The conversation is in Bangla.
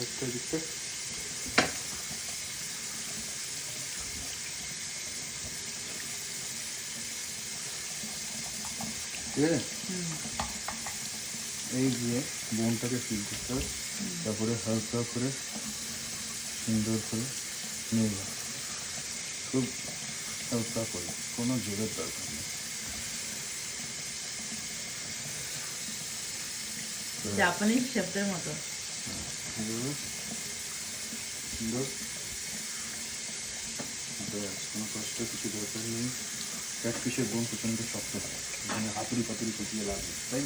একটা দিকটা ঠিক আছে। এই দিয়ে বোনটাকে ফিল করতে হবে, তারপরে হালকা করে সুন্দর করে নিয়ে যাও, খুব হালকা করে, কোনো জোরের দরকার নেই। জাপানিজ শেফদের মতো সুন্দর, কোনো কষ্ট কিছু দরকার নেই। এক পিসের বোন প্রচণ্ড শক্ত হয়, মানে হাতুড়ি পাতুড়ি কুচিয়ে লাগবে, তাই